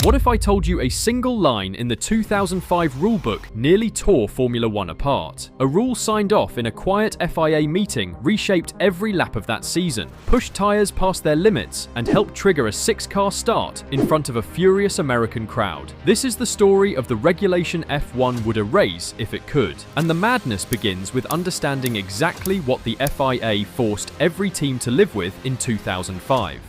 What if I told you a single line in the 2005 rulebook nearly tore Formula One apart? A rule signed off in a quiet FIA meeting reshaped every lap of that season, pushed tyres past their limits, and helped trigger a 6-car start in front of a furious American crowd. This is the story of the regulation F1 would erase if it could, and the madness begins with understanding exactly what the FIA forced every team to live with in 2005.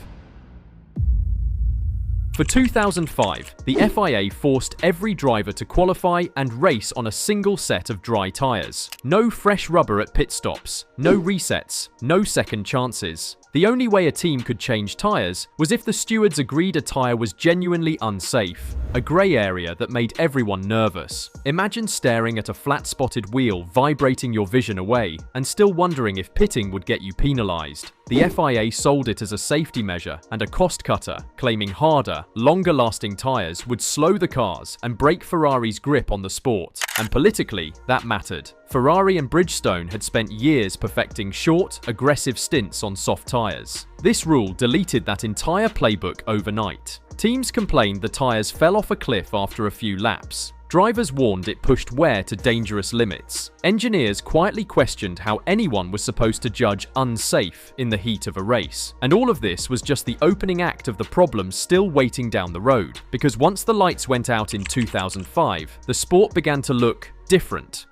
For 2005, the FIA forced every driver to qualify and race on a single set of dry tyres. No fresh rubber at pit stops, no resets, no second chances. The only way a team could change tyres was if the stewards agreed a tyre was genuinely unsafe, a grey area that made everyone nervous. Imagine staring at a flat-spotted wheel vibrating your vision away and still wondering if pitting would get you penalised. The FIA sold it as a safety measure and a cost cutter, claiming harder, longer-lasting tyres would slow the cars and break Ferrari's grip on the sport. And politically, that mattered. Ferrari and Bridgestone had spent years perfecting short, aggressive stints on soft tyres. This rule deleted that entire playbook overnight. Teams complained the tyres fell off a cliff after a few laps. Drivers warned it pushed wear to dangerous limits. Engineers quietly questioned how anyone was supposed to judge unsafe in the heat of a race. And all of this was just the opening act of the problems still waiting down the road, because once the lights went out in 2005, the sport began to look different.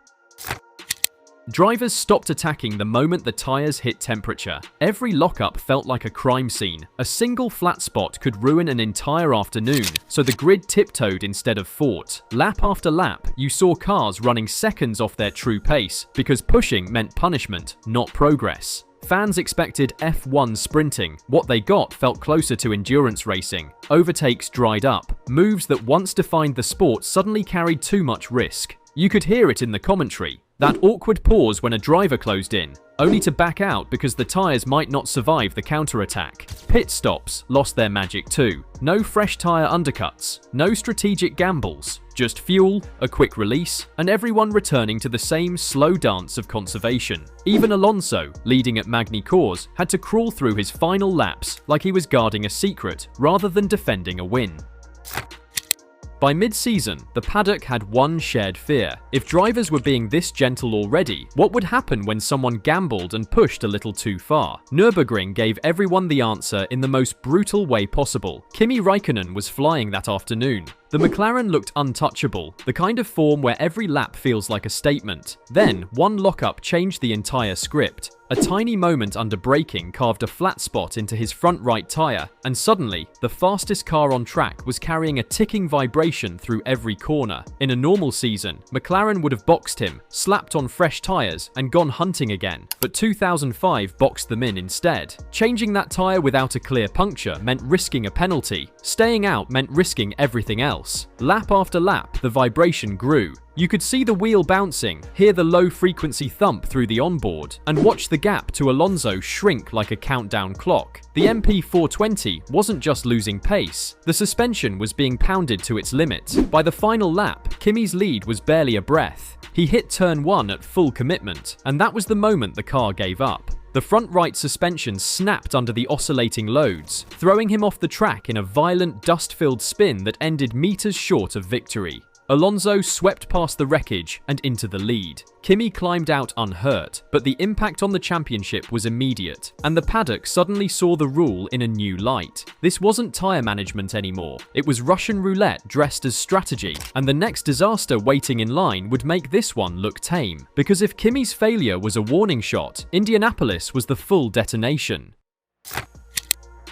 Drivers stopped attacking the moment the tyres hit temperature. Every lockup felt like a crime scene. A single flat spot could ruin an entire afternoon, so the grid tiptoed instead of fought. Lap after lap, you saw cars running seconds off their true pace, because pushing meant punishment, not progress. Fans expected F1 sprinting. What they got felt closer to endurance racing. Overtakes dried up. Moves that once defined the sport suddenly carried too much risk. You could hear it in the commentary. That awkward pause when a driver closed in, only to back out because the tyres might not survive the counterattack. Pit stops lost their magic too. No fresh tyre undercuts, no strategic gambles, just fuel, a quick release, and everyone returning to the same slow dance of conservation. Even Alonso, leading at Magny Cours, had to crawl through his final laps like he was guarding a secret rather than defending a win. By mid-season, the paddock had one shared fear. If drivers were being this gentle already, what would happen when someone gambled and pushed a little too far? Nürburgring gave everyone the answer in the most brutal way possible. Kimi Raikkonen was flying that afternoon. The McLaren looked untouchable, the kind of form where every lap feels like a statement. Then, one lockup changed the entire script. A tiny moment under braking carved a flat spot into his front right tyre, and suddenly, the fastest car on track was carrying a ticking vibration through every corner. In a normal season, McLaren would have boxed him, slapped on fresh tyres, and gone hunting again, but 2005 boxed them in instead. Changing that tyre without a clear puncture meant risking a penalty. Staying out meant risking everything else. Lap after lap, the vibration grew. You could see the wheel bouncing, hear the low-frequency thump through the onboard, and watch the gap to Alonso shrink like a countdown clock. The MP420 wasn't just losing pace, the suspension was being pounded to its limit. By the final lap, Kimi's lead was barely a breath. He hit turn 1 at full commitment, and that was the moment the car gave up. The front right suspension snapped under the oscillating loads, throwing him off the track in a violent dust-filled spin that ended meters short of victory. Alonso swept past the wreckage and into the lead. Kimi climbed out unhurt, but the impact on the championship was immediate, and the paddock suddenly saw the rule in a new light. This wasn't tyre management anymore. It was Russian roulette dressed as strategy, and the next disaster waiting in line would make this one look tame. Because if Kimi's failure was a warning shot, Indianapolis was the full detonation.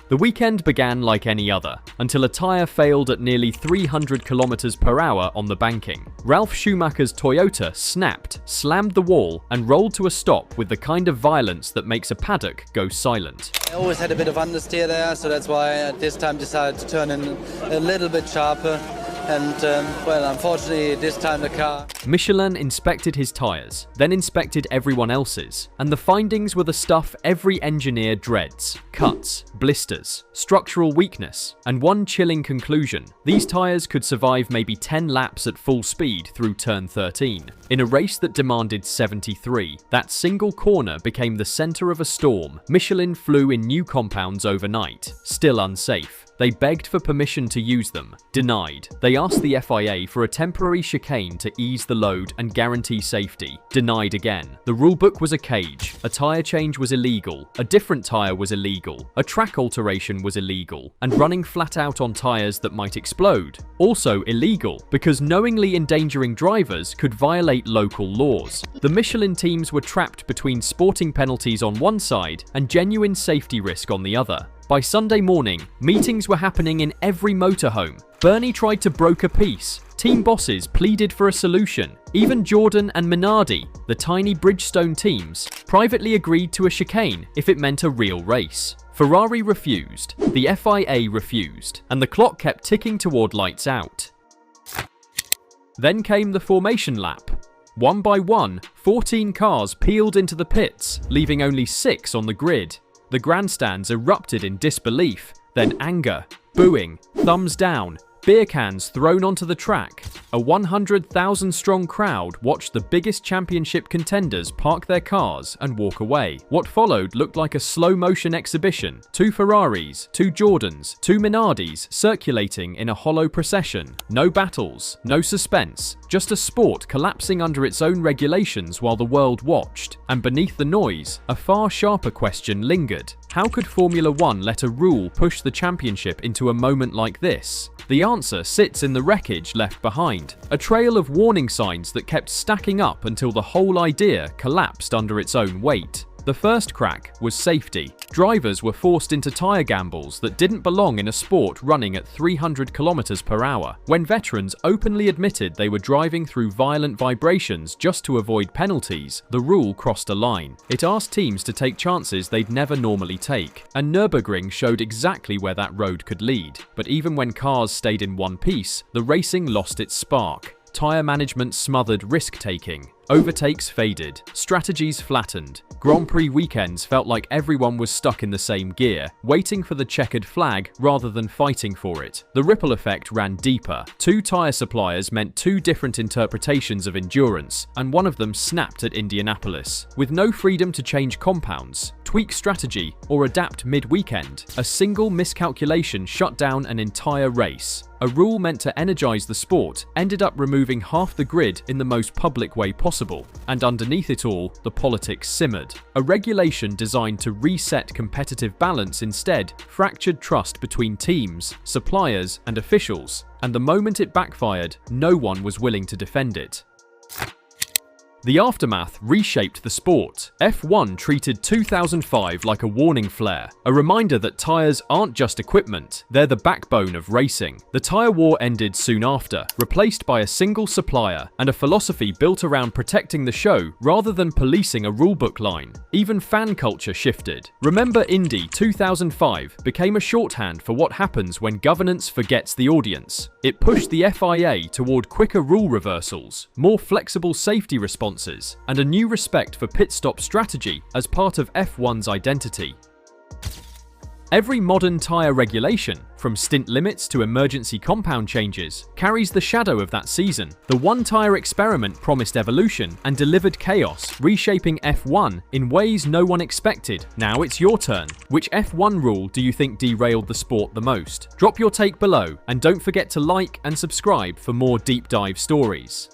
The weekend began like any other, until a tyre failed at nearly 300 km/h on the banking. Ralf Schumacher's Toyota snapped, slammed the wall, and rolled to a stop with the kind of violence that makes a paddock go silent. I always had a bit of understeer there, so that's why I this time decided to turn in a little bit sharper. And, well, unfortunately, this time the car... Michelin inspected his tyres, then inspected everyone else's, and the findings were the stuff every engineer dreads: cuts, blisters, structural weakness, and one chilling conclusion: these tyres could survive maybe 10 laps at full speed through turn 13. In a race that demanded 73, that single corner became the centre of a storm. Michelin flew in new compounds overnight, still unsafe. They begged for permission to use them. Denied. They asked the FIA for a temporary chicane to ease the load and guarantee safety. Denied again. The rulebook was a cage. A tyre change was illegal. A different tyre was illegal. A track alteration was illegal. And running flat out on tyres that might explode. Also illegal, because knowingly endangering drivers could violate local laws. The Michelin teams were trapped between sporting penalties on one side and genuine safety risk on the other. By Sunday morning, meetings were happening in every motorhome. Bernie tried to broker peace. Team bosses pleaded for a solution. Even Jordan and Minardi, the tiny Bridgestone teams, privately agreed to a chicane if it meant a real race. Ferrari refused, the FIA refused, and the clock kept ticking toward lights out. Then came the formation lap. One by one, 14 cars peeled into the pits, leaving only 6 on the grid. The grandstands erupted in disbelief, then anger, booing, thumbs down, beer cans thrown onto the track. A 100,000-strong crowd watched the biggest championship contenders park their cars and walk away. What followed looked like a slow-motion exhibition. 2 Ferraris, 2 Jordans, 2 Minardis circulating in a hollow procession. No battles, no suspense, just a sport collapsing under its own regulations while the world watched. And beneath the noise, a far sharper question lingered. How could Formula One let a rule push the championship into a moment like this? The answer sits in the wreckage left behind, a trail of warning signs that kept stacking up until the whole idea collapsed under its own weight. The first crack was safety. Drivers were forced into tyre gambles that didn't belong in a sport running at 300 km per hour. When veterans openly admitted they were driving through violent vibrations just to avoid penalties, the rule crossed a line. It asked teams to take chances they'd never normally take, and Nürburgring showed exactly where that road could lead. But even when cars stayed in one piece, the racing lost its spark. Tyre management smothered risk-taking. Overtakes faded. Strategies flattened. Grand Prix weekends felt like everyone was stuck in the same gear, waiting for the checkered flag rather than fighting for it. The ripple effect ran deeper. 2 tyre suppliers meant 2 different interpretations of endurance, and one of them snapped at Indianapolis. With no freedom to change compounds, tweak strategy, or adapt mid-weekend, a single miscalculation shut down an entire race. A rule meant to energize the sport ended up removing half the grid in the most public way possible, and underneath it all, the politics simmered. A regulation designed to reset competitive balance instead fractured trust between teams, suppliers, and officials, and the moment it backfired, no one was willing to defend it. The aftermath reshaped the sport. F1 treated 2005 like a warning flare, a reminder that tyres aren't just equipment, they're the backbone of racing. The tyre war ended soon after, replaced by a single supplier and a philosophy built around protecting the show rather than policing a rulebook line. Even fan culture shifted. Remember Indy 2005 became a shorthand for what happens when governance forgets the audience. It pushed the FIA toward quicker rule reversals, more flexible safety responses, and a new respect for pit stop strategy as part of F1's identity. Every modern tyre regulation, from stint limits to emergency compound changes, carries the shadow of that season. The one-tyre experiment promised evolution and delivered chaos, reshaping F1 in ways no one expected. Now it's your turn. Which F1 rule do you think derailed the sport the most? Drop your take below, and don't forget to like and subscribe for more deep dive stories.